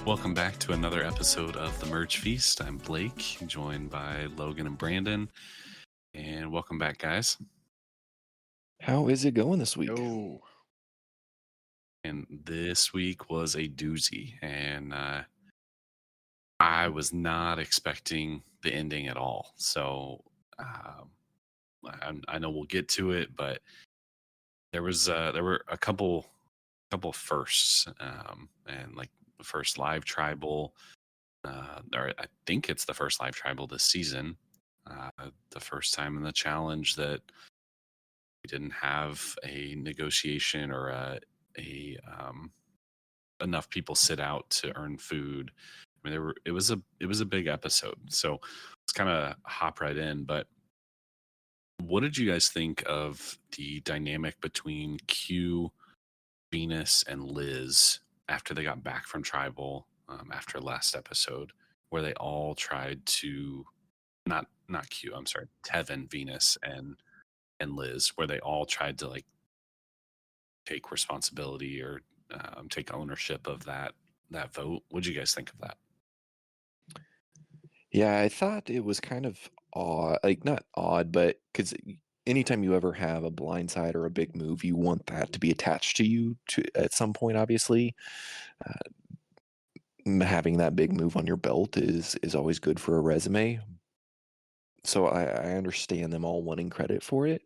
Welcome back to another episode of The Merge Feast. I'm Blake, joined by Logan and Brandon. And welcome back, guys. How is it going this week? Oh, And this week was a doozy. And I was not expecting the ending at all. So I know we'll get to it, but there were a couple firsts, and like the first live tribal, or I think it's the first live tribal this season. The first time in the challenge that we didn't have a negotiation or a enough people sit out to earn food. I mean, it was a big episode. So let's kind of hop right in. But what did you guys think of the dynamic between Q, Venus, and Liz after they got back from tribal, after last episode, where they all tried to not Q, I'm sorry, Tevin, Venus, and Liz, where they all tried to like take responsibility or take ownership of that vote. What did you guys think of that? Yeah, I thought it was kind of odd, like not odd, but because anytime you ever have a blindside or a big move, you want that to be attached to you at some point, obviously. Having that big move on your belt is always good for a resume. So I understand them all wanting credit for it.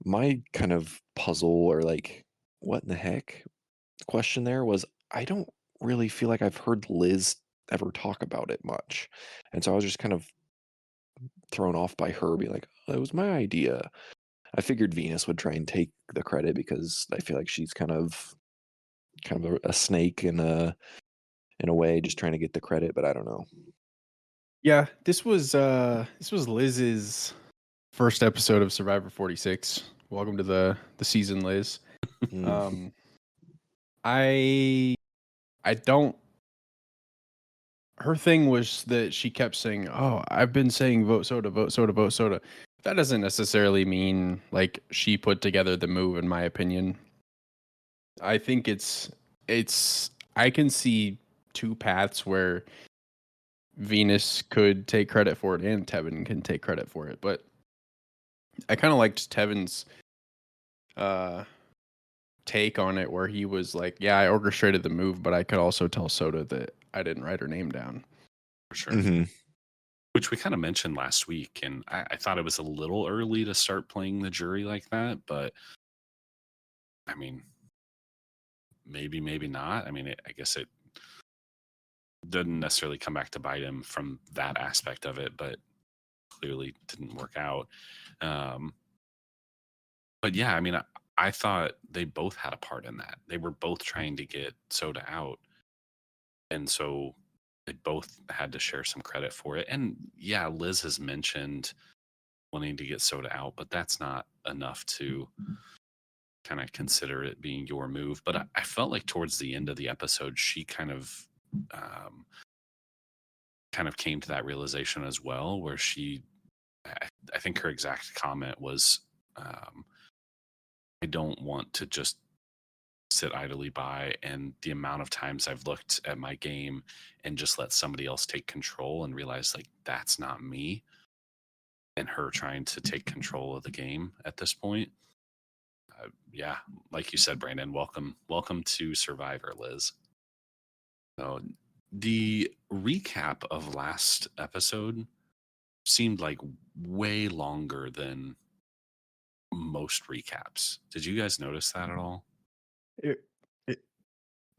My kind of puzzle or like, what in the heck question there was, I don't really feel like I've heard Liz ever talk about it much. And so I was just kind of thrown off by her being like, "Oh, it was my idea." I figured Venus would try and take the credit because I feel like she's kind of a snake in a way, just trying to get the credit, but I don't know. yeah. This was Liz's first episode of Survivor 46. Welcome to the season, Liz. Mm. Um, I don't. Her thing was that she kept saying, "Oh, I've been saying vote soda, vote soda, vote soda." That doesn't necessarily mean like she put together the move, in my opinion. I think it's. I can see two paths where Venus could take credit for it and Tevin can take credit for it. But I kind of liked Tevin's uh, take on it, where he was like, "Yeah, I orchestrated the move, but I could also tell Soda that I didn't write her name down." For sure. Mm-hmm. Which we kind of mentioned last week, and I thought it was a little early to start playing the jury like that, but I mean, maybe not. I mean, I guess it doesn't necessarily come back to bite him from that aspect of it, but clearly didn't work out. Um, but yeah, I mean, I thought they both had a part in that. They were both trying to get Soda out, and so they both had to share some credit for it. And yeah, Liz has mentioned wanting to get Soda out, but that's not enough to kind of consider it being your move. But I felt like towards the end of the episode, she um, kind of came to that realization as well, where I think her exact comment was, I don't want to just sit idly by, and the amount of times I've looked at my game and just let somebody else take control and realize like that's not me, and her trying to take control of the game at this point. Yeah, like you said, Brandon, welcome to Survivor, Liz. So the recap of last episode seemed like way longer than most recaps. Did you guys notice that at all? It, it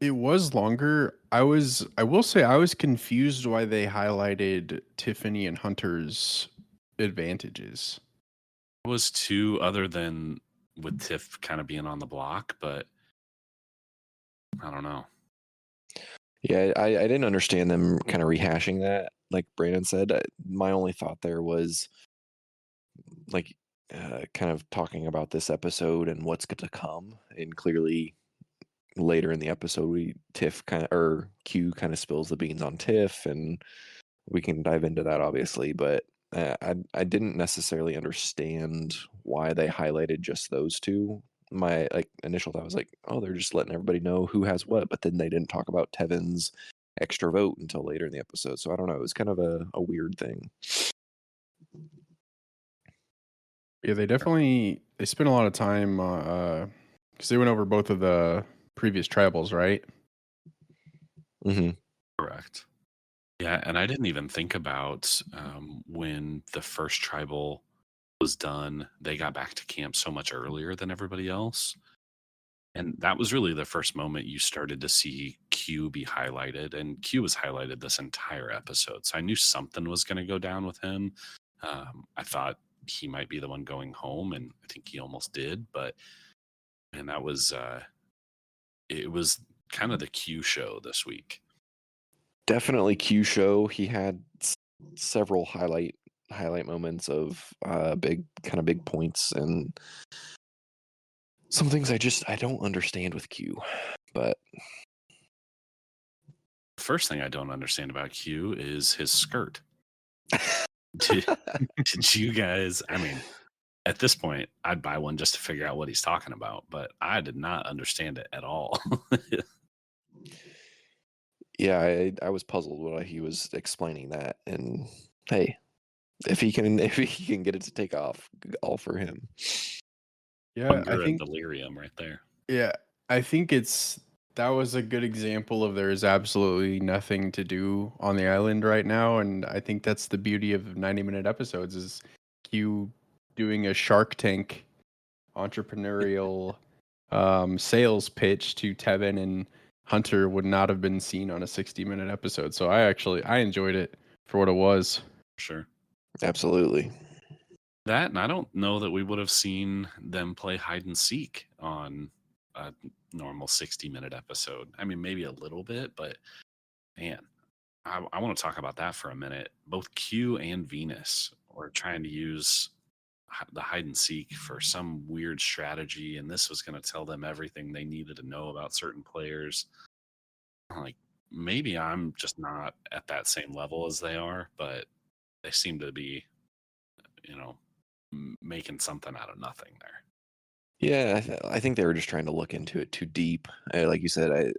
it was longer. I will say I was confused why they highlighted Tiffany and Hunter's advantages. It was two, other than with Tiff kind of being on the block, but I don't know. Yeah, I didn't understand them kind of rehashing that, like Brandon said. My only thought there was like kind of talking about this episode and what's going to come, and clearly later in the episode, Tiff kind of or Q kind of spills the beans on Tiff, and we can dive into that obviously. But I didn't necessarily understand why they highlighted just those two. My like initial thought was like, oh, they're just letting everybody know who has what, but then they didn't talk about Tevin's extra vote until later in the episode. So I don't know. It was kind of a weird thing. Yeah, they spent a lot of time because they went over both of the previous tribals, right? Hmm. Correct. Yeah, and I didn't even think about when the first tribal was done, they got back to camp so much earlier than everybody else. And that was really the first moment you started to see Q be highlighted. And Q was highlighted this entire episode. So I knew something was going to go down with him. I thought he might be the one going home, and I think he almost did. But, and that was, it was kind of the Q show this week. Definitely Q show. He had several highlight moments of big points, and some things I don't understand with Q, but The first thing I don't understand about Q is his skirt. Did, did you guys, I mean, at this point, I'd buy one just to figure out what he's talking about, but I did not understand it at all. yeah, I was puzzled when he was explaining that. And hey, if he can get it to take off, all for him. Yeah, I Hunger and think delirium right there. yeah, I think that was a good example of there is absolutely nothing to do on the island right now, and I think that's the beauty of 90-minute episodes is Q doing a Shark Tank entrepreneurial sales pitch to Tevin and Hunter would not have been seen on a 60-minute episode. So I enjoyed it for what it was. Sure. Absolutely. That, and I don't know that we would have seen them play hide and seek on a normal 60-minute episode. I mean, maybe a little bit, but man, I want to talk about that for a minute. Both Q and Venus were trying to use the hide and seek for some weird strategy, and this was going to tell them everything they needed to know about certain players. Like, maybe I'm just not at that same level as they are, but they seem to be, making something out of nothing there. Yeah, I think they were just trying to look into it too deep. Like you said,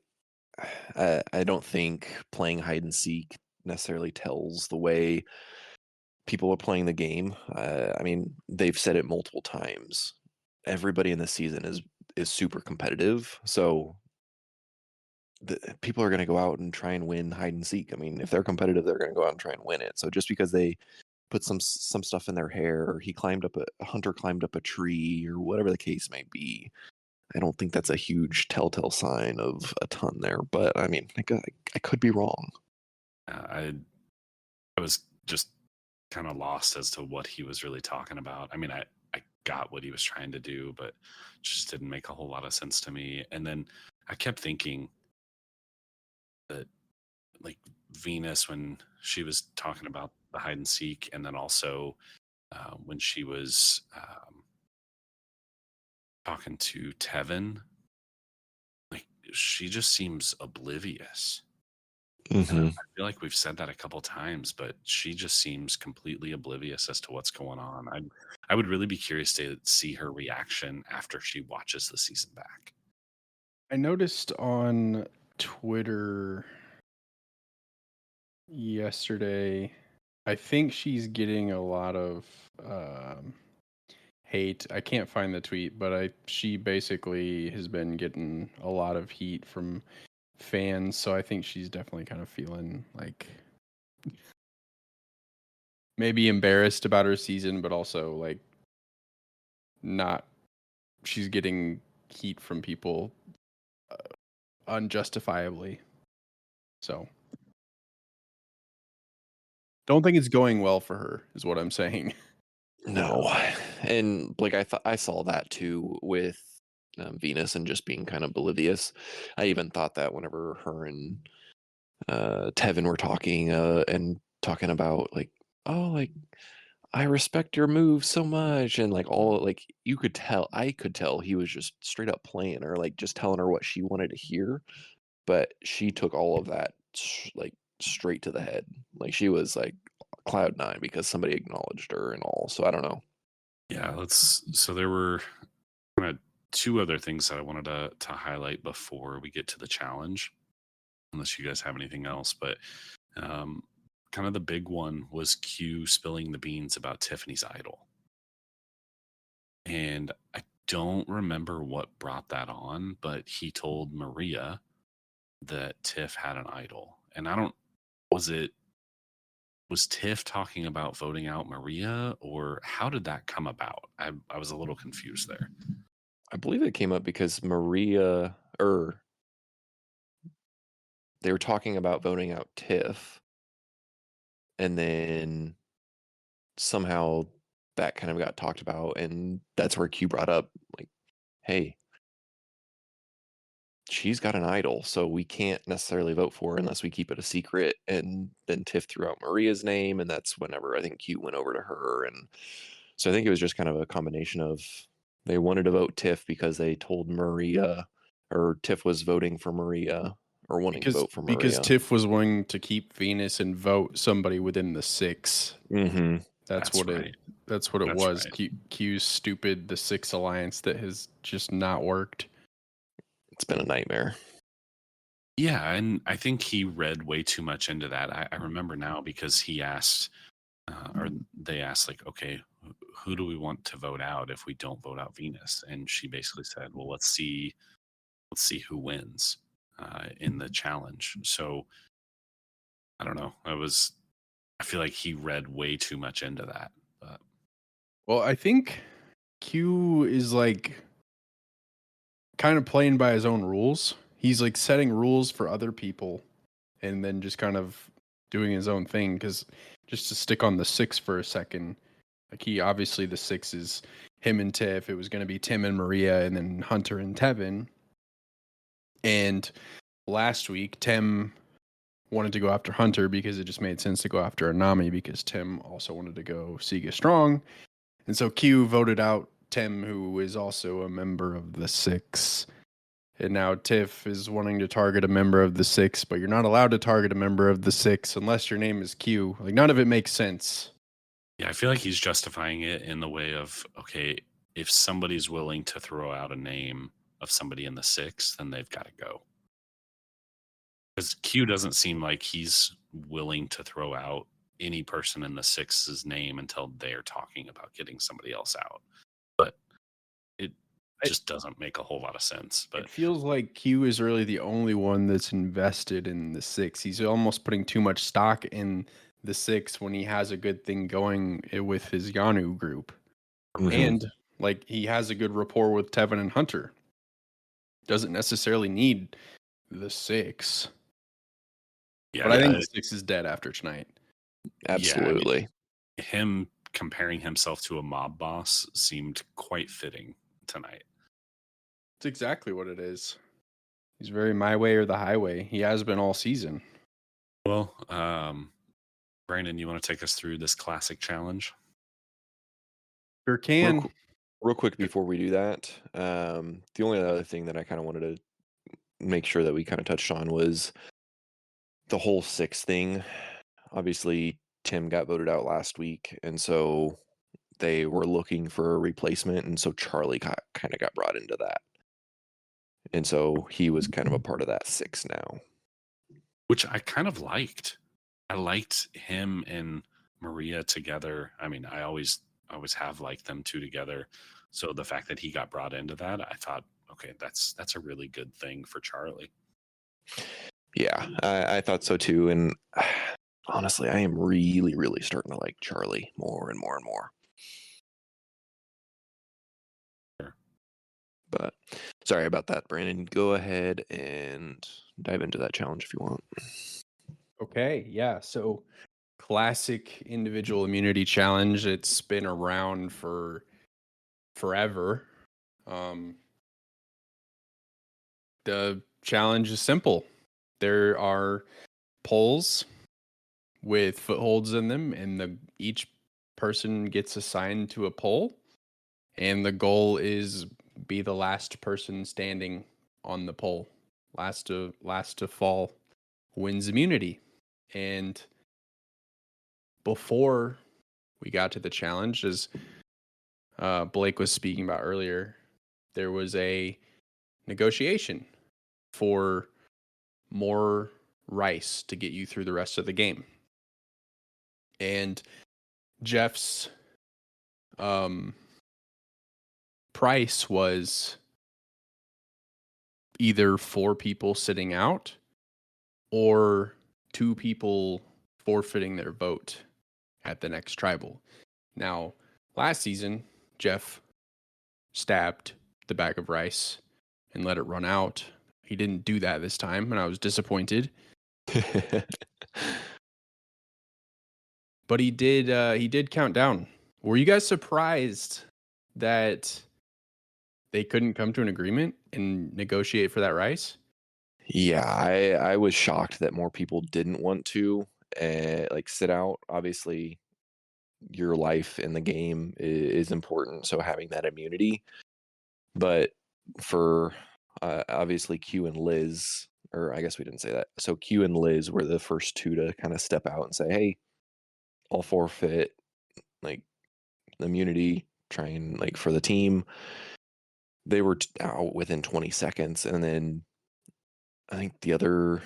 I don't think playing hide and seek necessarily tells the way people are playing the game. I mean, they've said it multiple times. Everybody in this season is super competitive, so people are going to go out and try and win hide and seek. I mean, if they're competitive, they're going to go out and try and win it. So just because they put some stuff in their hair, or Hunter climbed up a tree, or whatever the case may be, I don't think that's a huge telltale sign of a ton there. But I mean, I could be wrong. I was just kind of lost as to what he was really talking about. I mean, I got what he was trying to do, but just didn't make a whole lot of sense to me. And then I kept thinking that, like, Venus, when she was talking about the hide and seek, and then also when she was talking to Tevin, like, she just seems oblivious. Mm-hmm. I feel like we've said that a couple times, but she just seems completely oblivious as to what's going on. I would really be curious to see her reaction after she watches the season back. I noticed on Twitter yesterday, I think she's getting a lot of hate. I can't find the tweet, but she basically has been getting a lot of heat from fans, so I think she's definitely kind of feeling like maybe embarrassed about her season, but also like not. She's getting heat from people unjustifiably. So don't think it's going well for her, is what I'm saying. No, and like I saw that too with Venus and just being kind of oblivious. I even thought that whenever her and Tevin were talking and talking about like, oh, like I respect your move so much, and like all like I could tell he was just straight up playing her, like just telling her what she wanted to hear, but she took all of that like straight to the head. Like she was like cloud nine because somebody acknowledged her and all. So I don't know. Yeah, so there were kind of two other things that I wanted to highlight before we get to the challenge. unless you guys have anything else. But kind of the big one was Q spilling the beans about Tiffany's idol. And I don't remember what brought that on, but he told Maria that Tiff had an idol. And I don't, was Tiff talking about voting out Maria, or how did that come about? I was a little confused there. I believe it came up because Maria, or they were talking about voting out Tiff, and then somehow that kind of got talked about, and that's where Q brought up, like, hey, she's got an idol, so we can't necessarily vote for her unless we keep it a secret. And then Tiff threw out Maria's name, and that's whenever I think Q went over to her. And so I think it was just kind of a combination of they wanted to vote Tiff because they told Maria, or Tiff was voting for Maria, or wanting to vote for Maria. Because Tiff was wanting to keep Venus and vote somebody within the 6. Mm-hmm. That's what right. it. That's what it That's was. right. Q's stupid the 6 alliance that has just not worked. It's been a nightmare. Yeah, and I think he read way too much into that. I remember now because he asked, or they asked, like, okay, who do we want to vote out if we don't vote out Venus? And she basically said, well, let's see who wins in the challenge. So I don't know. I feel like he read way too much into that. But Well, I think Q is like kind of playing by his own rules. He's like setting rules for other people and then just kind of doing his own thing. Because just to stick on the 6 for a second, like he obviously the 6 is him and Tiff. It was going to be Tim and Maria and then Hunter and Tevin. And last week, Tim wanted to go after Hunter because it just made sense to go after Anami because Tim also wanted to go Siga Strong. And so Q voted out Tim, who is also a member of the 6. And now Tiff is wanting to target a member of the 6, but you're not allowed to target a member of the 6 unless your name is Q. Like, none of it makes sense. yeah, I feel like he's justifying it in the way of, okay, if somebody's willing to throw out a name of somebody in the 6, then they've got to go. Because Q doesn't seem like he's willing to throw out any person in the 6's name until they're talking about getting somebody else out. But it just doesn't make a whole lot of sense. But It feels like Q is really the only one that's invested in the 6. He's almost putting too much stock in the 6 when he has a good thing going with his Yanu group. Mhm. And like he has a good rapport with Tevin and Hunter. Doesn't necessarily need the 6. yeah, But I think the 6 is dead after tonight. Absolutely. him comparing himself to a mob boss seemed quite fitting tonight. It's exactly what it is. He's very my way or the highway. He has been all season. Well, Brandon, you want to take us through this classic challenge? Sure can. Real quick before we do that, the only other thing that I kind of wanted to make sure that we kind of touched on was the whole 6 thing. Obviously, Tim got voted out last week, and so they were looking for a replacement, and so Charlie kind of got brought into that. And so he was kind of a part of that 6 now. Which I kind of liked. I liked him and Maria together. I mean, I always have liked them two together. So the fact that he got brought into that, I thought, okay, that's a really good thing for Charlie. Yeah, I thought so too. And honestly, I am really, really starting to like Charlie more and more and more. Sure. But sorry about that, Brandon. Go ahead and dive into that challenge if you want. Okay, yeah. So classic individual immunity challenge. It's been around for forever. The challenge is simple. There are poles with footholds in them, and each person gets assigned to a pole, and the goal is be the last person standing on the pole. Last to fall wins immunity. And before we got to the challenge, as Blake was speaking about earlier, there was a negotiation for more rice to get you through the rest of the game. And Jeff's price was either 4 people sitting out or 2 people forfeiting their vote at the next tribal. Now, last season, Jeff stabbed the bag of rice and let it run out. He didn't do that this time, and I was disappointed. But he did count down. Were you guys surprised that they couldn't come to an agreement and negotiate for that rice? Yeah, I was shocked that more people didn't want to like sit out. Obviously, your life in the game is important, so having that immunity. But for obviously Q and Liz, or I guess we didn't say that. So Q and Liz were the first 2 to kind of step out and say, "Hey, I'll forfeit like immunity, trying like for the team." They were out within 20 seconds, and then I think the other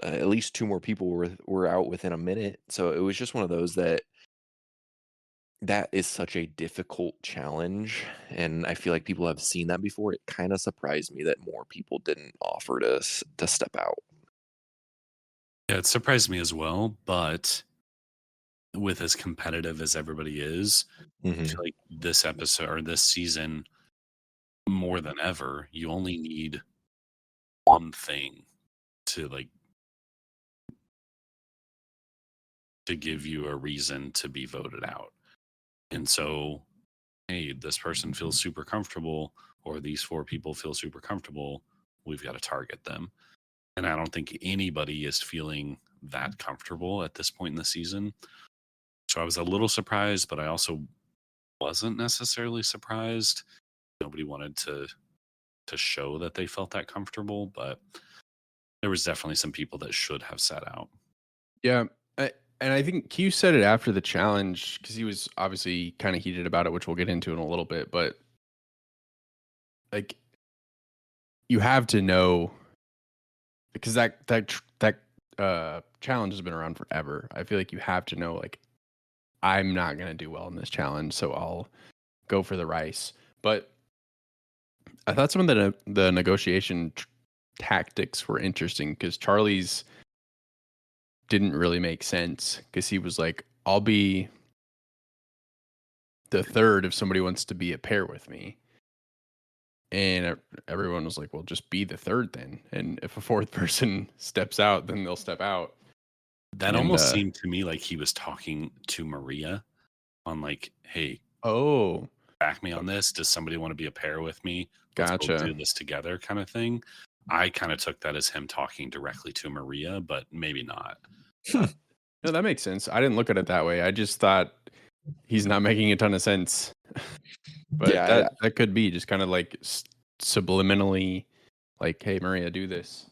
at least 2 more people were out within a minute. So it was just one of those that is such a difficult challenge, and I feel like people have seen that before. It kind of surprised me that more people didn't offer to step out. Yeah, it surprised me as well, but with as competitive as everybody is, I Hmm. feel like this episode or this season, more than ever, you only need one thing to like to give you a reason to be voted out. And so, hey, this person feels super comfortable, or these 4 people feel super comfortable. We've got to target them. And I don't think anybody is feeling that comfortable at this point in the season. So I was a little surprised, but I also wasn't necessarily surprised. Nobody wanted to show that they felt that comfortable, but there was definitely some people that should have sat out. Yeah. And I think Q said it after the challenge because he was obviously kind of heated about it, which we'll get into in a little bit. But like, you have to know because that challenge has been around forever. I feel like you have to know like I'm not gonna do well in this challenge, so I'll go for the rice. But I thought some of the negotiation tactics were interesting because Charlie's didn't really make sense because he was like, "I'll be the third if somebody wants to be a pair with me," and everyone was like, "Well, just be the third then, and if a fourth person steps out, then they'll step out." That And almost seemed to me like he was talking to Maria on like, hey, oh, back me on this. Does somebody want to be a pair with me? Let's both gotcha. do this together kind of thing. I kind of took that as him talking directly to Maria, but maybe not. No, that makes sense. I didn't look at it that way. I just thought he's not making a ton of sense. But Yeah, that could be just kind of like subliminally, like, "Hey, Maria, do this."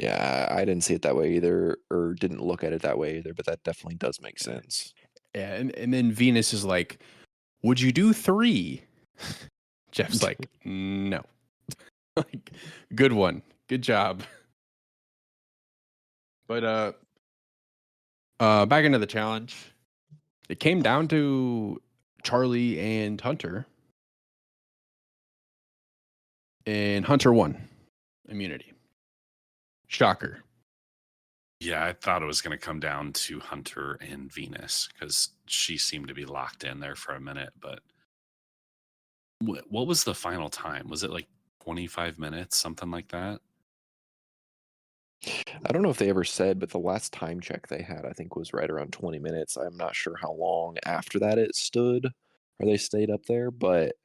I didn't see it that way either, or didn't look at it that way either. But that definitely does make sense. Yeah, and then Venus is like, "Would you do 3?" Jeff's like, "No." Like, good one, good job. But back into the challenge. It came down to Charlie and Hunter, and Hunter won immunity. Shocker. Yeah, I thought it was going to come down to Hunter and Venus because she seemed to be locked in there for a minute. But what was the final time? Was it like 25 minutes, something like that? I don't know if they ever said, but the last time check they had, I think, was right around 20 minutes. I'm not sure how long after that it stood or they stayed up there, but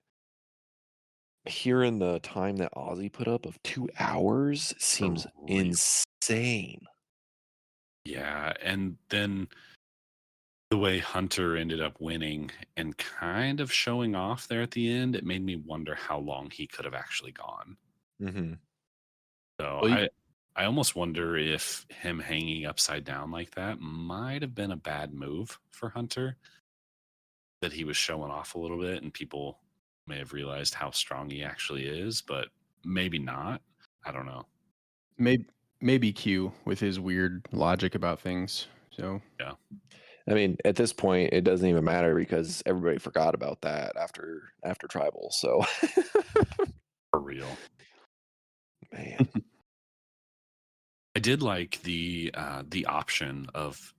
hearing the time that Ozzy put up of 2 hours seems Really? insane. Yeah. And then the way Hunter ended up winning and kind of showing off there at the end, it made me wonder how long he could have actually gone. Hmm. So Well, I almost wonder if him hanging upside down like that might have been a bad move for Hunter, that he was showing off a little bit and people may have realized how strong he actually is, but maybe not. I don't know. maybe maybe Q with his weird logic about things. So I mean, at this point, it doesn't even matter because everybody forgot about that after tribal. So, For real. man, I did like the option of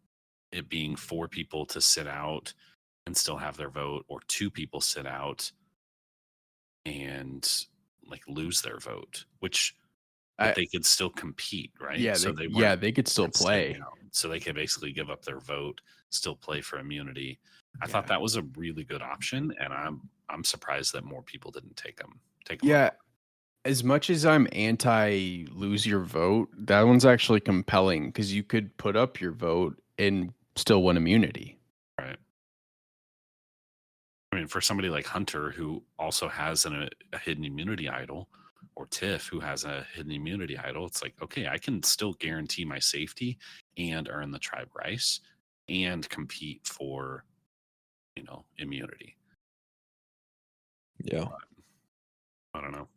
it being 4 people to sit out and still have their vote, or 2 people sit out and like lose their vote, which but I they could still compete, right? yeah, So they they yeah, weren't they could still sitting play. out. So they could basically give up their vote, still play for immunity. I thought Yeah. that was a really good option, and I'm surprised that more people didn't take them. Yeah, as much as I'm anti lose your vote, that one's actually compelling because you could put up your vote and still win immunity. Right. I mean, for somebody like Hunter, who also has a hidden immunity idol, or Tiff, who has a hidden immunity idol, it's like, okay, I can still guarantee my safety and earn the tribe rice and compete for, immunity. yeah. I don't know.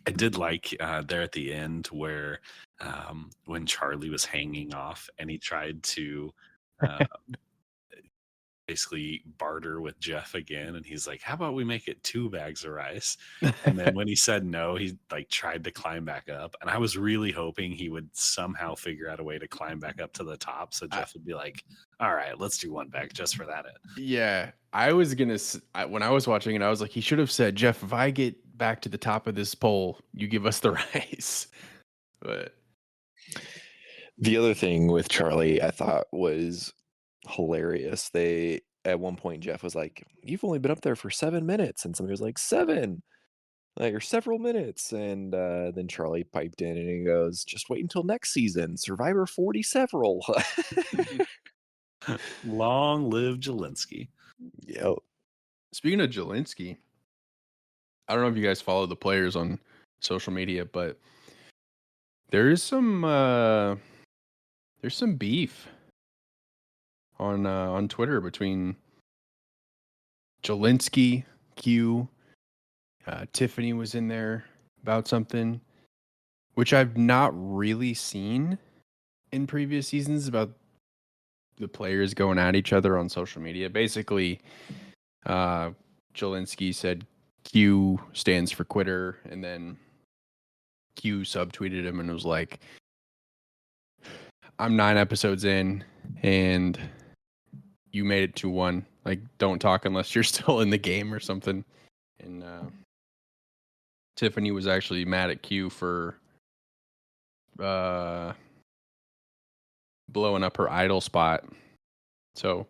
I did like there at the end where when Charlie was hanging off and he tried to uh, basically barter with Jeff again, and he's like, how about we make it 2 bags of rice? And then when he said no, he like tried to climb back up, and I was really hoping he would somehow figure out a way to climb back up to the top, so I- Jeff would be like, all right, let's do 1 bag just for that. Yeah, I was gonna. When I was watching it, I was like, he should have said, "Jeff, if I get back to the top of this pole, you give us the rice." But The other thing with Charlie, I thought was hilarious. They at one point Jeff was like, "You've only been up there for 7 minutes," and somebody was like, "7." Like, or several minutes, and then Charlie piped in and he goes, "Just wait until next season, Survivor 40 several." Long live Jelinski. Yep. speaking of Jelinski, I don't know if you guys follow the players on social media, but there's some beef on Twitter between Jelinski, Q, Tiffany was in there about something, which I've not really seen in previous seasons about the players going at each other on social media. Basically, Jelinski said Q stands for quitter, and then Q subtweeted him and was like, I'm 9 episodes in and you made it 2-1. Like, don't talk unless you're still in the game or something. And Tiffany was actually mad at Q for blowing up her idol spot. So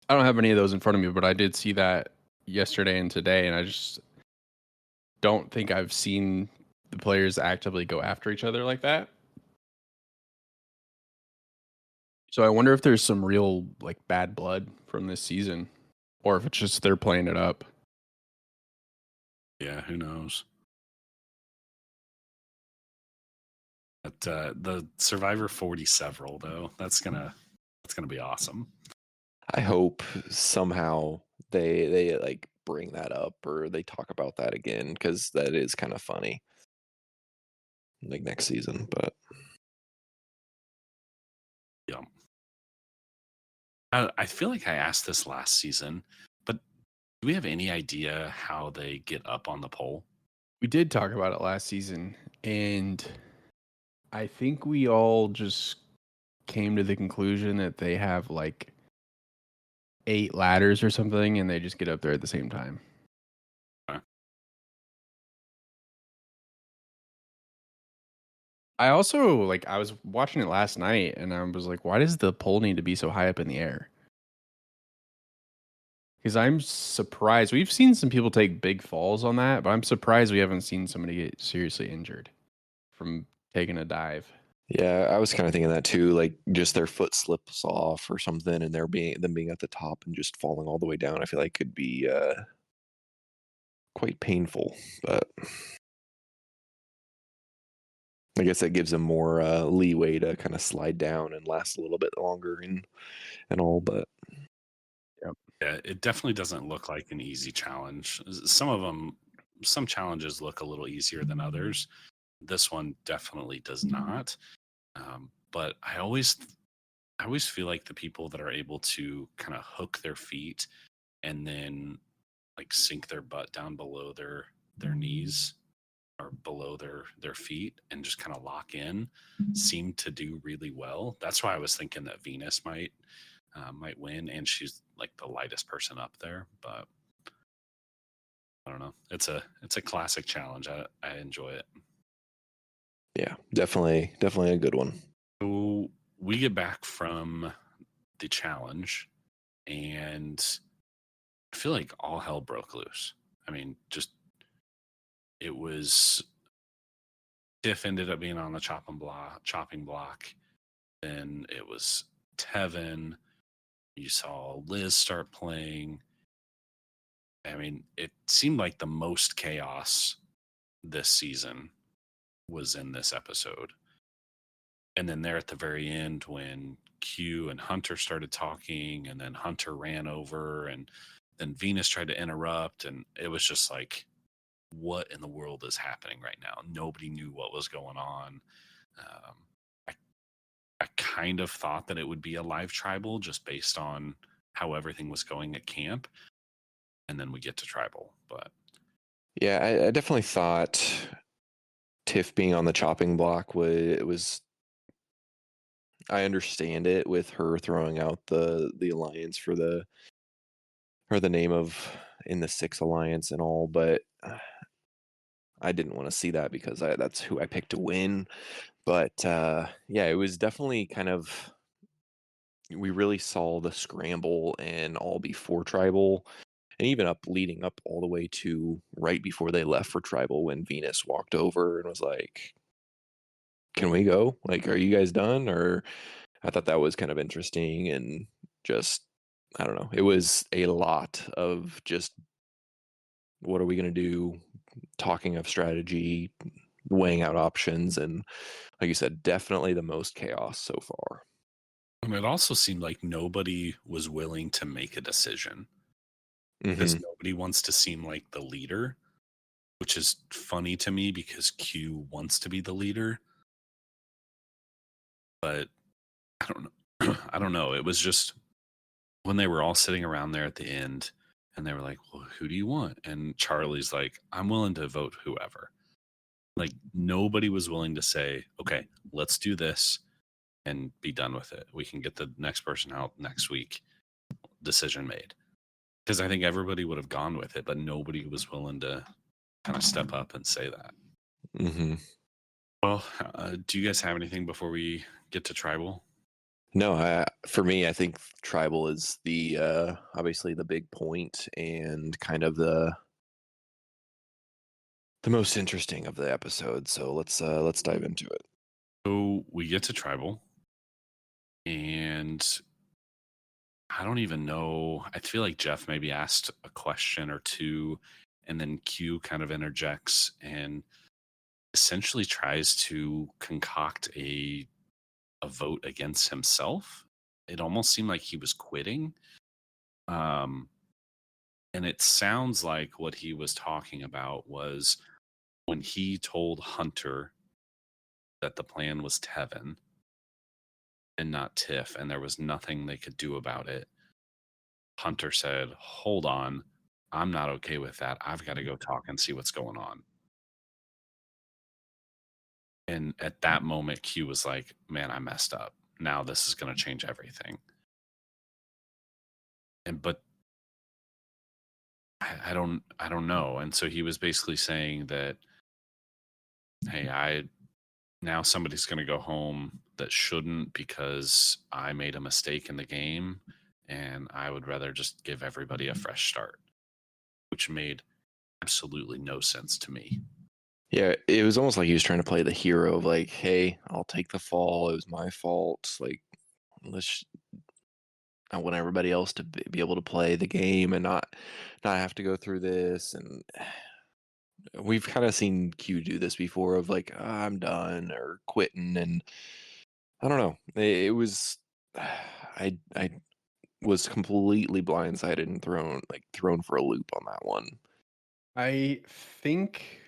I don't have any of those in front of me, but I did see that yesterday and today, and I just don't think I've seen the players actively go after each other like that. So I wonder if there's some real like bad blood from this season, or if it's just they're playing it up. Yeah, who knows? But the Survivor 40 several though, that's gonna be awesome. I hope somehow they like bring that up or they talk about that again because that is kind of funny. Like next season, but Yeah. I feel like I asked this last season, but do we have any idea how they get up on the pole? We did talk about it last season, and I think we all just came to the conclusion that they have like 8 ladders or something, and they just get up there at the same time. Okay. I also like I was watching it last night and I was like, why does the pole need to be so high up in the air? Because I'm surprised. We've seen some people take big falls on that, but I'm surprised we haven't seen somebody get seriously injured from taking a dive. yeah, I was kind of thinking that too. Like just their foot slips off or something, and them being at the top and just falling all the way down. I feel like could be quite painful, but I guess that gives them more leeway to kind of slide down and last a little bit longer and all. But Yeah, it definitely doesn't look like an easy challenge. Some challenges look a little easier than others. This one definitely does not. But I always feel like the people that are able to kind of hook their feet and then like sink their butt down below their knees or below their feet and just kind of lock in seem to do really well. That's why I was thinking that Venus might win, and she's like the lightest person up there. But I don't know. It's a classic challenge. I enjoy it. Yeah, definitely a good one. So we get back from the challenge, and I feel like all hell broke loose. I mean, just it was Tiff ended up being on the chopping block. Then it was Tevin. You saw Liz start playing. I mean, it seemed like the most chaos this season was in this episode. And then there at the very end, when Q and Hunter started talking, and then Hunter ran over, and then Venus tried to interrupt, and it was just like, what in the world is happening right now? Nobody knew what was going on. Um, I kind of thought that it would be a live tribal just based on how everything was going at camp, and then we get to tribal. But Yeah, I definitely thought Tiff being on the chopping block was I understand it with her throwing out the alliance for the name of in the Six Alliance and all, but I didn't want to see that because that's who I picked to win. But yeah, it was definitely kind of we really saw the scramble and all before tribal, and even up leading up all the way to right before they left for tribal when Venus walked over and was like, "Can we go? Like, are you guys done?" Or I thought that was kind of interesting and just I don't know. It was a lot of just what are we going to do? Talking of strategy, weighing out options, and like you said, definitely the most chaos so far. and it also seemed like nobody was willing to make a decision because Hmm. nobody wants to seem like the leader, which is funny to me because Q wants to be the leader. But I don't know. I don't know. It was just when they were all sitting around there at the end and they were like, well, who do you want? And Charlie's like, I'm willing to vote whoever. Like nobody was willing to say, okay, let's do this and be done with it. We can get the next person out next week. Decision made. Because I think everybody would have gone with it, but nobody was willing to kind of step up and say that. Hmm. Well, do you guys have anything before we get to tribal? No, for me, I think tribal is the obviously the big point and kind of the most interesting of the episode. So let's dive into it. So we get to tribal, and I don't even know. I feel like Jeff maybe asked a question or two, and then Q kind of interjects and essentially tries to concoct a vote against himself. It almost seemed like he was quitting. Um, and it sounds like what he was talking about was when he told Hunter that the plan was Tevin and not Tiff, and there was nothing they could do about it. Hunter said, hold on, I'm not okay with that. I've got to go talk and see what's going on. And at that moment, Q was like, man, I messed up. Now this is going to change everything. But I don't know. And so he was basically saying that, hey, now somebody's going to go home that shouldn't because I made a mistake in the game, and I would rather just give everybody a fresh start, which made absolutely no sense to me. Yeah, it was almost like he was trying to play the hero of like, hey, I'll take the fall. It was my fault. Like, let's I want everybody else to be able to play the game and not have to go through this. And we've kind of seen Q do this before of like, "Ah, I'm done or quitting. And I don't know. It was I was completely blindsided and thrown for a loop on that one. I think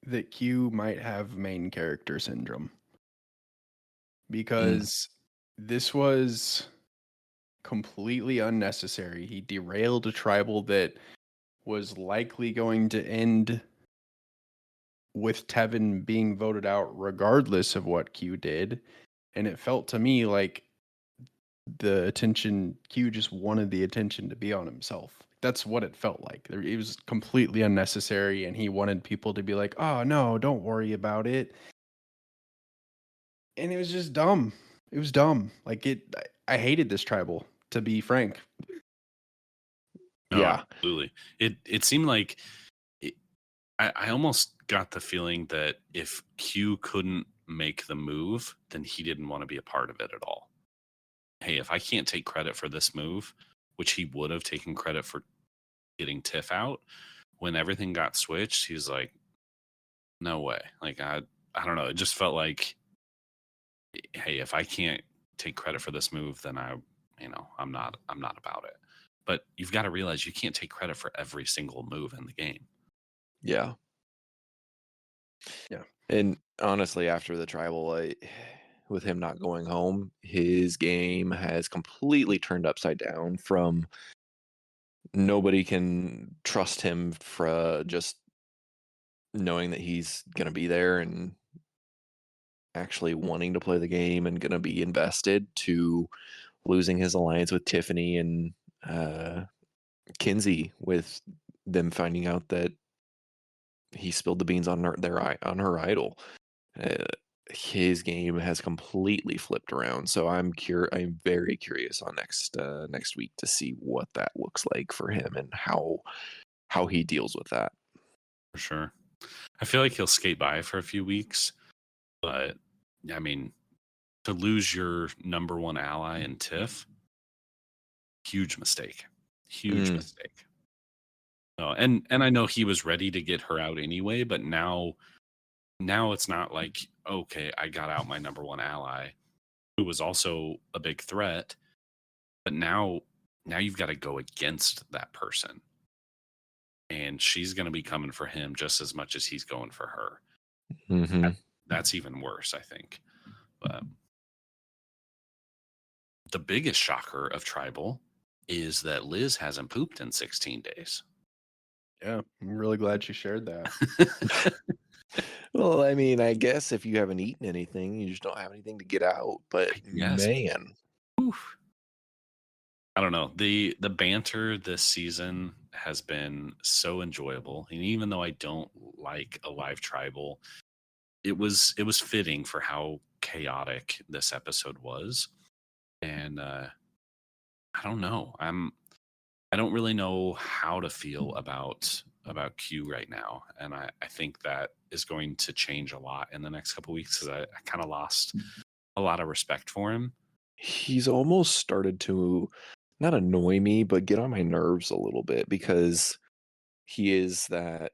that Q might have main character syndrome Mm. because this was completely unnecessary. He derailed a tribal that was likely going to end with Tevin being voted out regardless of what Q did. And it felt to me like the attention, Q just wanted the attention to be on himself. That's what it felt like. It was completely unnecessary, and he wanted people to be like, "Oh no, don't worry about it." And it was just dumb. It was dumb. Like I hated this tribal, to be frank. No, Yeah. absolutely. It seemed like it, I almost got the feeling that if Q couldn't make the move, then he didn't want to be a part of it at all. Hey, if I can't take credit for this move, which he would have taken credit for getting Tiff out, when everything got switched, he's like, no way. Like I don't know. It just felt like, hey, if I can't take credit for this move, then I'm not about it. But you've got to realize you can't take credit for every single move in the game. Yeah. Yeah. And honestly, after the tribal, with him not going home, his game has completely turned upside down from nobody can trust him for just knowing that he's going to be there and actually wanting to play the game and going to be invested to losing his alliance with Tiffany and Kinsey with them finding out that he spilled the beans on her idol. Uh, his game has completely flipped around. So I'm very curious on next week to see what that looks like for him and how he deals with that. For sure. I feel like he'll skate by for a few weeks, but I mean, to lose your number one ally in Tiff, huge mistake. Huge mistake. No, and I know he was ready to get her out anyway, but now it's not like, okay, I got out my number one ally, who was also a big threat, but now you've got to go against that person. And she's going to be coming for him just as much as he's going for her. Mm-hmm. That's even worse, I think. But the biggest shocker of Tribal is that Liz hasn't pooped in 16 days. Yeah, I'm really glad she shared that. Well, I mean, I guess if you haven't eaten anything, you just don't have anything to get out. But Yes. man, Oof. I don't know. The banter this season has been so enjoyable. And even though I don't like a live tribal, it was fitting for how chaotic this episode was. And I don't know. I don't really know how to feel about Q right now. And I think that is going to change a lot in the next couple weeks because I kind of lost a lot of respect for him. he's almost started to not annoy me, but get on my nerves a little bit because he is the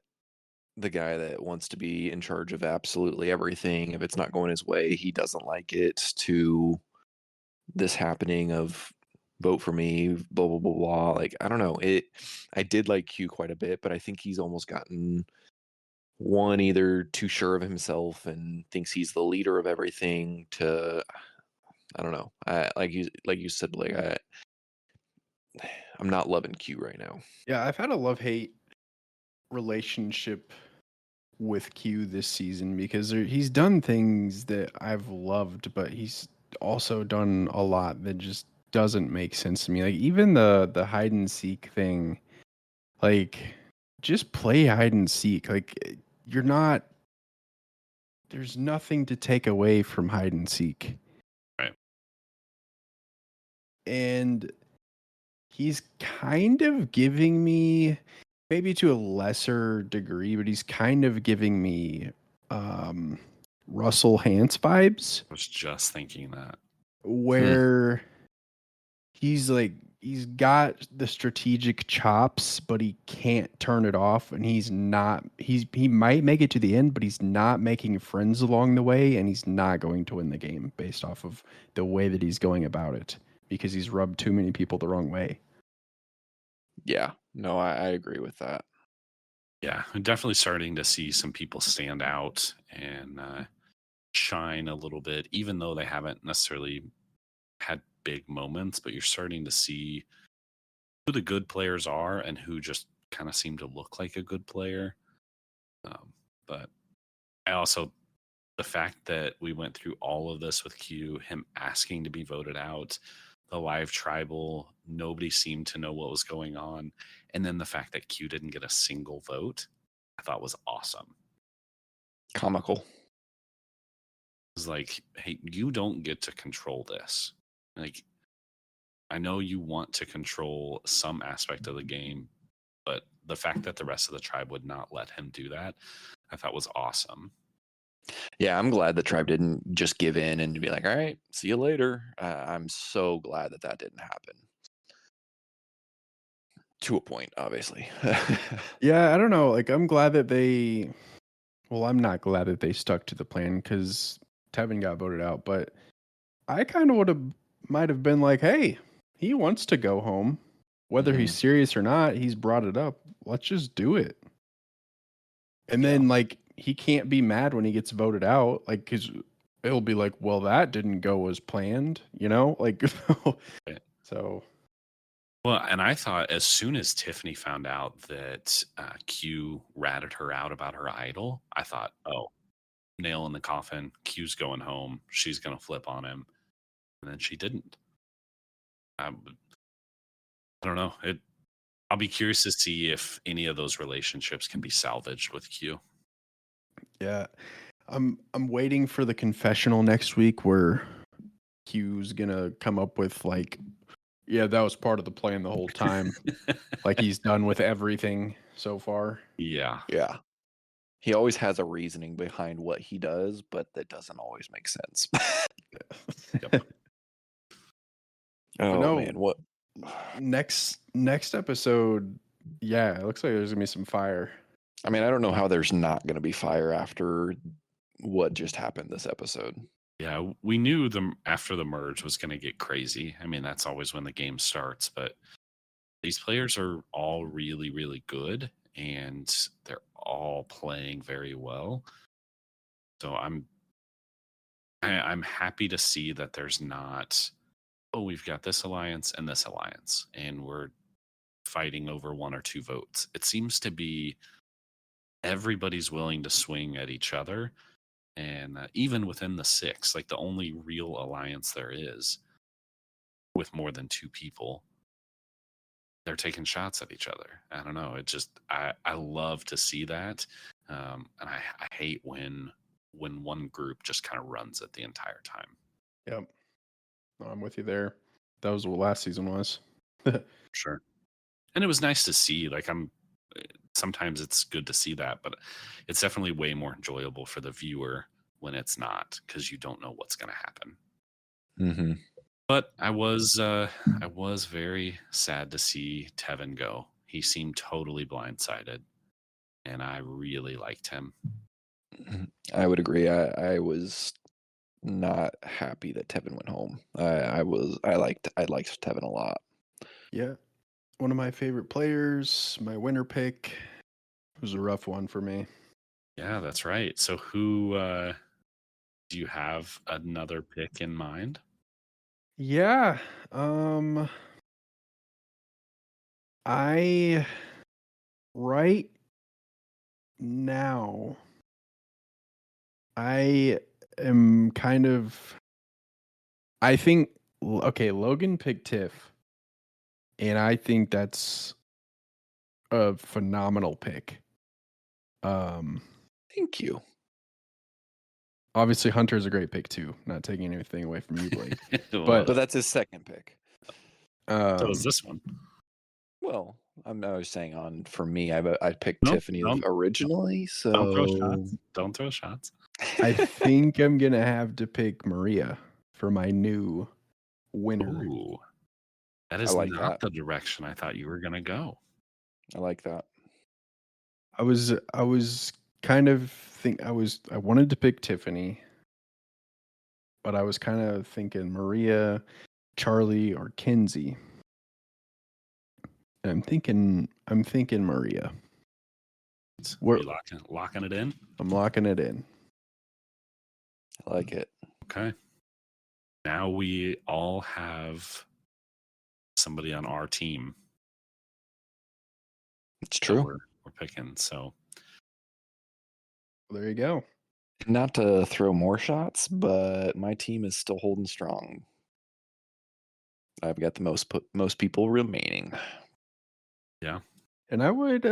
guy that wants to be in charge of absolutely everything. If it's not going his way, he doesn't like it. To this happening of vote for me, blah blah blah blah. Like I don't know. I did like Q quite a bit, but I think he's almost gotten one either too sure of himself and thinks he's the leader of everything to I don't know. Like you said, Blake, I'm not loving Q right now. Yeah, I've had a love-hate relationship with Q this season because he's done things that I've loved, but he's also done a lot that just doesn't make sense to me. Like even the hide and seek thing, like just play hide and seek. Like you're not there's nothing to take away from hide and seek. Right. And he's kind of giving me, maybe to a lesser degree, but he's kind of giving me Russell Hantz vibes, I was just thinking that. where he's got the strategic chops, but he can't turn it off, and he might make it to the end, but he's not making friends along the way, and he's not going to win the game based off of the way that he's going about it because he's rubbed too many people the wrong way. Yeah, no, I agree with that. Yeah, I'm definitely starting to see some people stand out and shine a little bit, even though they haven't necessarily had big moments. But you're starting to see who the good players are and who just kind of seem to look like a good player. But I also, the fact that we went through all of this with Q, him asking to be voted out, the live tribal, nobody seemed to know what was going on. And then the fact that Q didn't get a single vote, I thought was awesome. Comical. It was like, hey, you don't get to control this. Like, I know you want to control some aspect of the game, but the fact that the rest of the tribe would not let him do that, I thought was awesome. Yeah, I'm glad the tribe didn't just give in and be like, all right, see you later. I'm so glad that that didn't happen. To a point, obviously. Yeah, I don't know. Like, I'm glad that they. Well, I'm not glad that they stuck to the plan because Tevin got voted out. But I kind of might have been like, hey, he wants to go home, whether he's serious or not. He's brought it up. Let's just do it. And Yeah. then like he can't be mad when he gets voted out, like because it'll be like, well, that didn't go as planned, you know, like so. Well, and I thought as soon as Tiffany found out that Q ratted her out about her idol, I thought, oh, nail in the coffin. Q's going home. She's going to flip on him. And then she didn't. I don't know. I'll be curious to see if any of those relationships can be salvaged with Q. Yeah, I'm waiting for the confessional next week where Q's gonna come up with like, yeah, that was part of the plan the whole time. Like he's done with everything so far. Yeah. Yeah. He always has a reasoning behind what he does, but that doesn't always make sense. Yep. Oh no. man, what? Next episode, yeah, it looks like there's gonna be some fire. I mean, I don't know how there's not going to be fire after what just happened this episode. Yeah, we knew after the merge was going to get crazy. I mean, that's always when the game starts, but these players are all really, really good and they're all playing very well. So I'm happy to see that there's not, oh, we've got this alliance and this alliance, and we're fighting over one or two votes. It seems to be everybody's willing to swing at each other. And even within the six, like the only real alliance there is with more than two people, they're taking shots at each other. I don't know. It just, I love to see that. And I hate when one group just kind of runs it the entire time. Yep. No, I'm with you there. That was what last season was. Sure. And it was nice to see, like sometimes it's good to see that, but it's definitely way more enjoyable for the viewer when it's not, because you don't know what's going to happen. Mm-hmm. But I was very sad to see Tevin go. He seemed totally blindsided, and I really liked him. I would agree. I was not happy that Tevin went home. I liked Tevin a lot. Yeah. One of my favorite players, my winner pick. It was a rough one for me. Yeah, that's right. So who do you have another pick in mind? Yeah. I right now I am kind of I think okay, Logan picked Tiff, and I think that's a phenomenal pick. Thank you. Obviously Hunter's a great pick too, not taking anything away from you, Blake. Well, But that's his second pick. so is this one. Well, I was saying for me, I picked Nope, Tiffany don't- originally, so Don't throw shots. Don't throw shots. I think I'm gonna have to pick Maria for my new winner. Ooh, that is like not that. the direction I thought you were going to go. I like that. I was kind of I wanted to pick Tiffany, but I was kind of thinking Maria, Charlie, or Kinsey. And I'm thinking Maria. We're- You locking it in? I'm locking it in. I like it. Okay. Now we all have somebody on our team It's that true. we're picking. So There you go. Not to throw more shots, but my team is still holding strong. I've got the most people remaining. yeah, And I would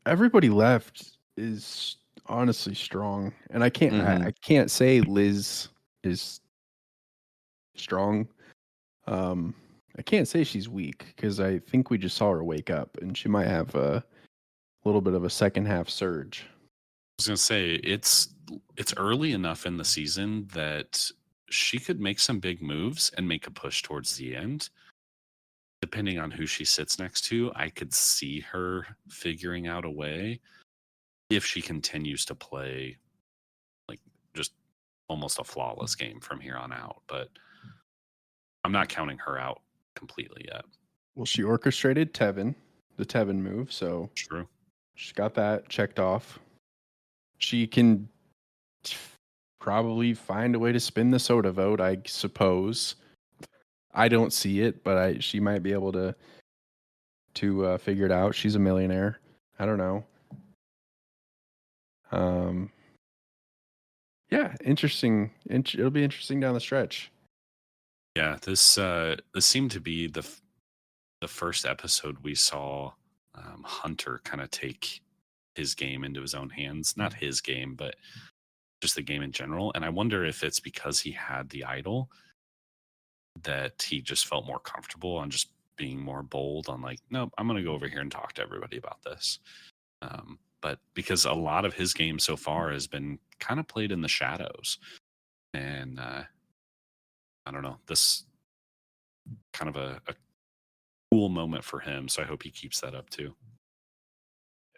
everybody left is honestly strong. And I can't Mhm. I can't say Liz is strong. I can't say she's weak because I think we just saw her wake up and she might have a little bit of a second half surge. I was gonna say it's early enough in the season that she could make some big moves and make a push towards the end. Depending on who she sits next to, I could see her figuring out a way if she continues to play like just almost a flawless game from here on out. But I'm not counting her out completely yet. Well, she orchestrated the Tevin move, so True. she got that checked off. She can probably find a way to spin the soda vote, I suppose. I don't see it, but she might be able to figure it out. She's a millionaire. I don't know. Yeah, interesting. It'll be interesting down the stretch. Yeah, this seemed to be the first episode we saw Hunter kind of take his game into his own hands. Not his game, but just the game in general. And I wonder if it's because he had the idol that he just felt more comfortable on just being more bold on like, nope, I'm going to go over here and talk to everybody about this. But because a lot of his game so far has been kind of played in the shadows. And I don't know, this kind of a cool moment for him. So I hope he keeps that up too.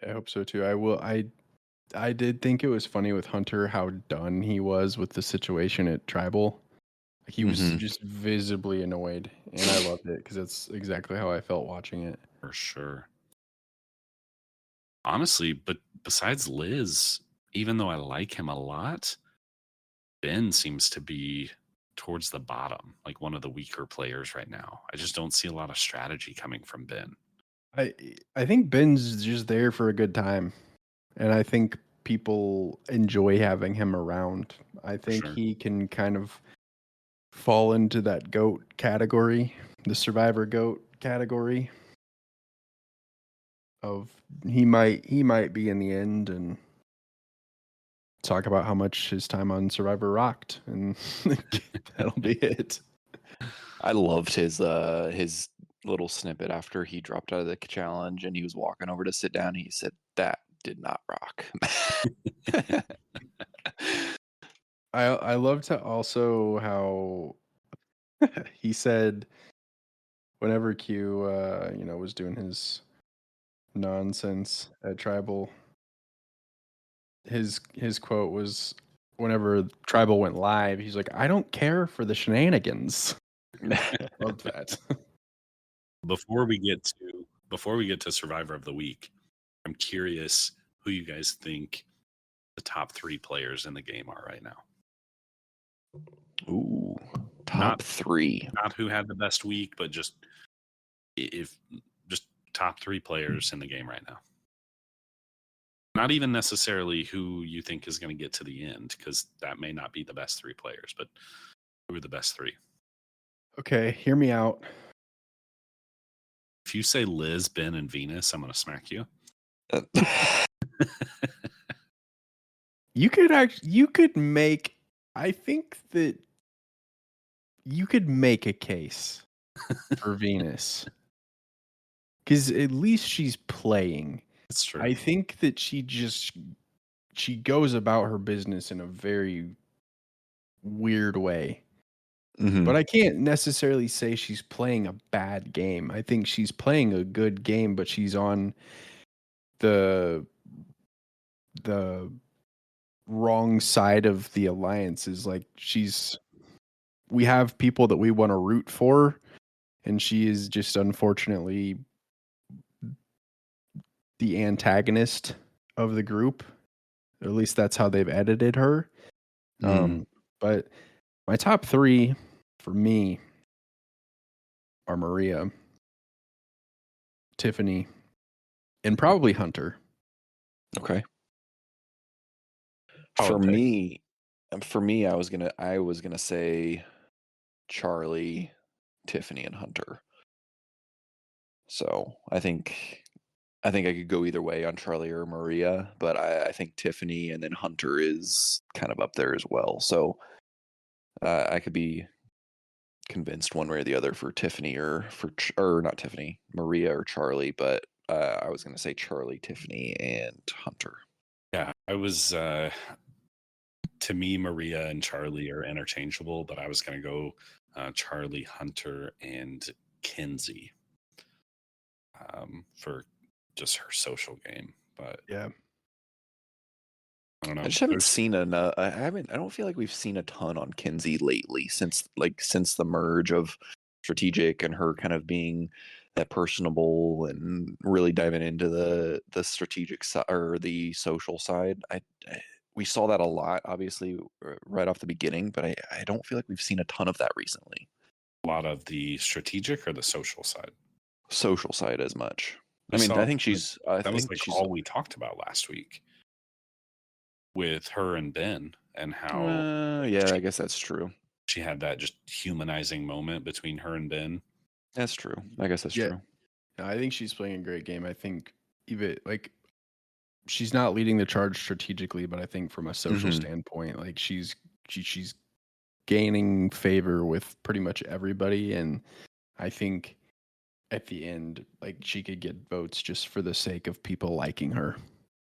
I hope so too. I did think it was funny with Hunter how done he was with the situation at Tribal. He was Mhm. just visibly annoyed, and I loved it because that's exactly how I felt watching it. For sure. Honestly, but besides Liz, even though I like him a lot, Ben seems to be towards the bottom, like one of the weaker players right now. I just don't see a lot of strategy coming from Ben. I think Ben's just there for a good time, and I think people enjoy having him around. I think sure. he can kind of fall into that goat category, the survivor goat category of he might be in the end and talk about how much his time on Survivor rocked, and that'll be it. I loved his little snippet after he dropped out of the challenge and he was walking over to sit down. He said, "That did not rock." I love to also how he said whenever Q was doing his nonsense at Tribal, his quote was whenever Tribal went live, he's like, "I don't care for the shenanigans." Love that. Before we get to Survivor of the Week, I'm curious who you guys think the top 3 players in the game are right now. Ooh, top Not- 3. Not who had the best week, but just top 3 players in the game right now. Not even necessarily who you think is going to get to the end, because that may not be the best 3 players, but who are the best 3? Okay, hear me out. If you say Liz, Ben, and Venus, I'm going to smack you. You could make, I think that you could make a case for Venus. Because at least she's playing. That's true. I think that she goes about her business in a very weird way. Mhm. But I can't necessarily say she's playing a bad game. I think she's playing a good game, but she's on the wrong side of the alliances. Like we have people that we want to root for, and she is just unfortunately the antagonist of the group. Or at least that's how they've edited her. But my top 3 for me are Maria, Tiffany, and probably Hunter. Okay. Solid pick. For me, I was gonna say Charlie, Tiffany, and Hunter. So I think I could go either way on Charlie or Maria, but I think Tiffany and then Hunter is kind of up there as well. So I could be convinced one way or the other for Tiffany or not Tiffany, Maria or Charlie, but I was going to say Charlie, Tiffany, and Hunter. Yeah, I was. To me, Maria and Charlie are interchangeable, but I was going to go Charlie, Hunter, and Kinsey for just her social game. But Yeah. I don't know. I just haven't seen enough. I don't feel like we've seen a ton on Kinsey lately since the merge of strategic and her kind of being that personable and really diving into the strategic side or the social side. We saw that a lot, obviously, right off the beginning, but I don't feel like we've seen a ton of that recently. A lot of the strategic or the social side. Social side as much. I I think think she's. I that was think like she's all we talked about last week with her and Ben and how yeah, I guess that's true. she had that just humanizing moment between her and Ben. That's true. I guess that's Yeah. true. I think she's playing a great game. I think even like she's not leading the charge strategically, but I think from a social standpoint, like she's gaining favor with pretty much everybody, and I think at the end, like she could get votes just for the sake of people liking her.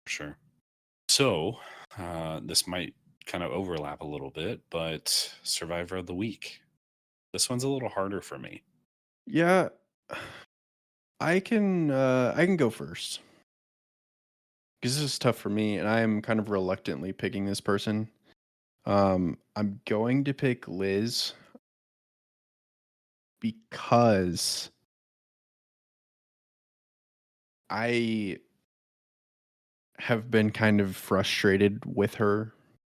Sure. So this might kind of overlap a little bit, but Survivor of the Week. This one's a little harder for me. Yeah, I can go first because this is tough for me, and I am kind of reluctantly picking this person. I'm going to pick Liz because I have been kind of frustrated with her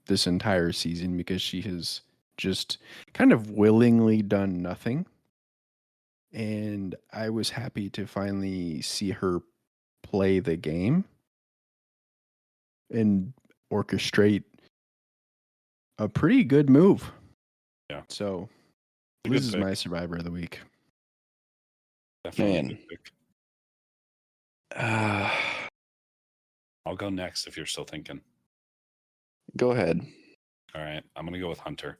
this entire season because she has just kind of willingly done nothing. And I was happy to finally see her play the game and orchestrate a pretty good move. Yeah. So It's a Liz good is pick. my survivor of the week. Definitely a Man. good pick. Uh, I'll go next if you're still thinking. Go ahead. All right. I'm going to go with Hunter.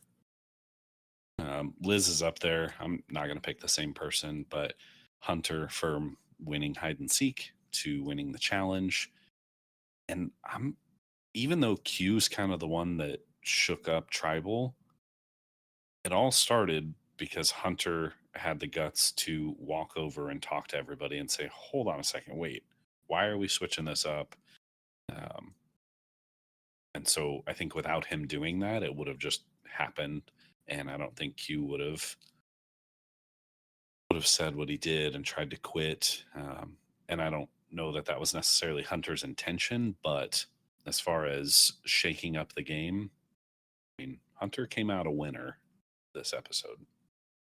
Liz is up there. I'm not going to pick the same person, but Hunter from winning hide and seek to winning the challenge. And even though Q's kind of the one that shook up Tribal, it all started because Hunter had the guts to walk over and talk to everybody and say, hold on a second, wait, why are we switching this up? And so I think without him doing that, it would have just happened. And I don't think Q would have said what he did and tried to quit. And I don't know that that was necessarily Hunter's intention, but as far as shaking up the game, I mean, Hunter came out a winner this episode.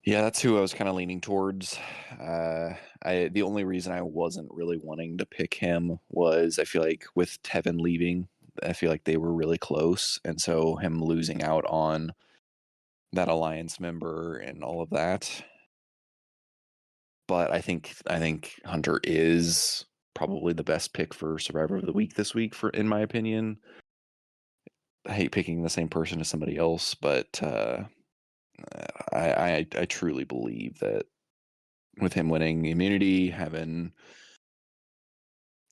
Yeah, that's who I was kind of leaning towards. The only reason I wasn't really wanting to pick him was I feel like with Tevin leaving, I feel like they were really close, and so him losing out on that alliance member and all of that. But I think Hunter is probably the best pick for Survivor of the Week this week, in my opinion. I hate picking the same person as somebody else, but I truly believe that with him winning immunity, having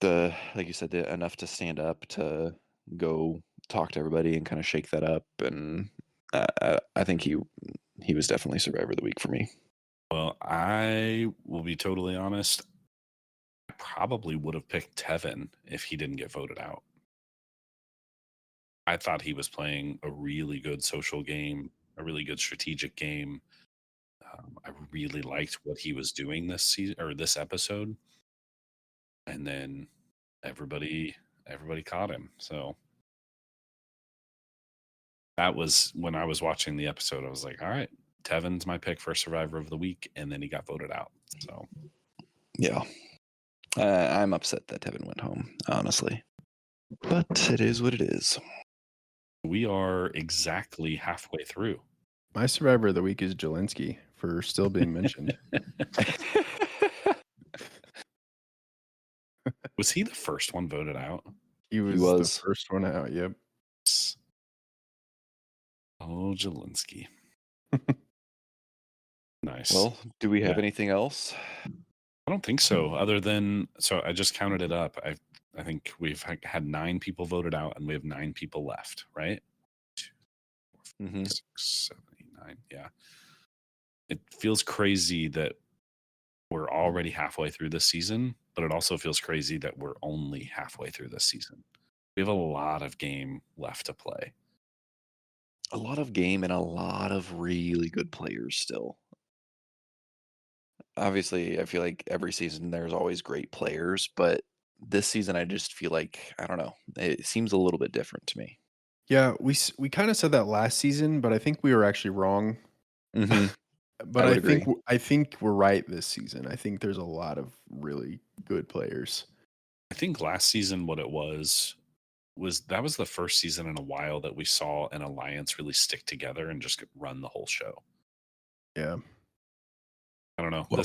like you said, enough to stand up to go talk to everybody and kind of shake that up, and I think he was definitely Survivor of the Week for me. Well, I will be totally honest. I probably would have picked Tevin if he didn't get voted out. I thought he was playing a really good social game, a really good strategic game. I really liked what he was doing this season or this episode. And then everybody caught him. So that was when I was watching the episode. I was like, all right, Tevin's my pick for Survivor of the Week, and then he got voted out. So Yeah. I'm upset that Tevin went home, honestly. But it is what it is. we are exactly halfway through. My Survivor of the Week is Jelinski for still being mentioned. Was he the first one voted out? He was was. the first one out. Yep. Oh, Jelinski. Nice. Well, do we have Yeah. anything else? I don't think so. Other than, so I just counted it up. I think we've had 9 people voted out, and we have 9 people left, right? 2, 4, 5, Mhm. 6, 7, 8, 9. Yeah. It feels crazy that we're already halfway through this season, but it also feels crazy that we're only halfway through this season. We have a lot of game left to play. A lot of game and a lot of really good players still. Obviously, I feel like every season there's always great players, but this season I just feel like, I don't know, it seems a little bit different to me. Yeah, we kind of said that last season, but I think we were actually wrong. Mhm. But I I would think agree. I think we're right this season. I think there's a lot of really good players. I think last season what it was that was the first season in a while that we saw an alliance really stick together and just run the whole show. Yeah. I don't know. Well-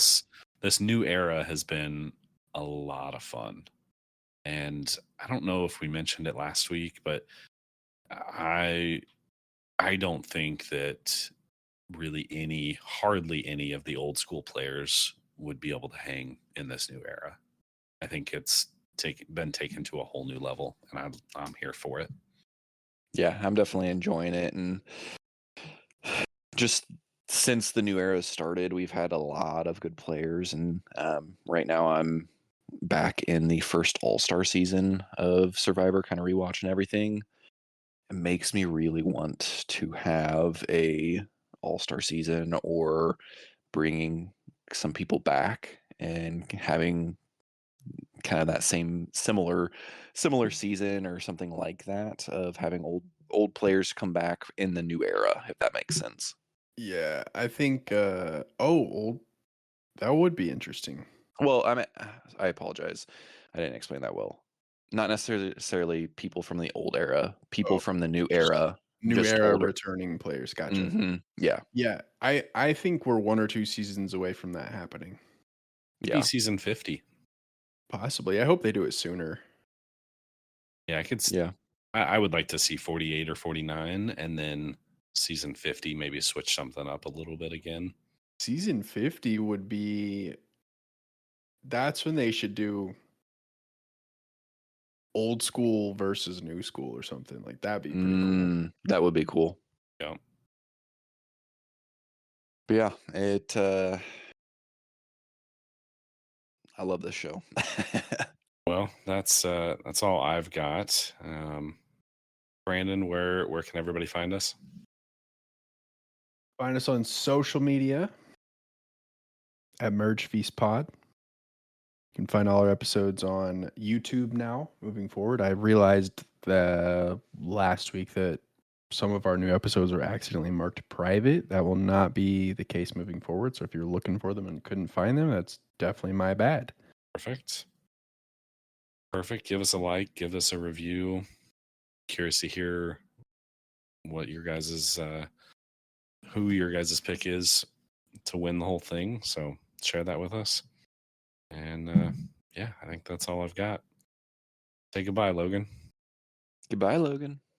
This new era has been a lot of fun. And I don't know if we mentioned it last week, but I don't think that really hardly any of the old school players would be able to hang in this new era. I think it's been taken to a whole new level, and I'm here for it. Yeah, I'm definitely enjoying it. And just since the new era started, we've had a lot of good players. And right now I'm back in the first All-Star season of Survivor, kind of rewatching everything. It makes me really want to have a All-Star season or bringing some people back and having kind of that similar season or something like that of having old players come back in the new era, if that makes sense. Yeah, I think old. That would be interesting. Well, I apologize. I didn't explain that well. Not necessarily people from the old era, people Oh, from the new just era, New just era older. returning players. Gotcha. Yeah. Yeah, I think we're 1 or 2 seasons away from that happening. Maybe Yeah. season 50. Possibly. I hope they do it sooner. Yeah, Yeah. I would like to see 48 or 49, and then season 50 maybe switch something up a little bit again. Season 50 would be that's when they should do old school versus new school or something. Like that'd be pretty cool. That would be cool. Yeah. But yeah, I love this show. Well, that's all I've got. Brandon, where can everybody find us? Find us on social media at Merge Feast Pod. You can find all our episodes on YouTube now moving forward. I realized last week that some of our new episodes were accidentally marked private. That will not be the case moving forward. So if you're looking for them and couldn't find them, that's definitely my bad. Perfect. Give us a like, give us a review. Curious to hear what your guys's who your guys's pick is to win the whole thing. So share that with us. And yeah, I think that's all I've got. Say goodbye, Logan. Goodbye, Logan.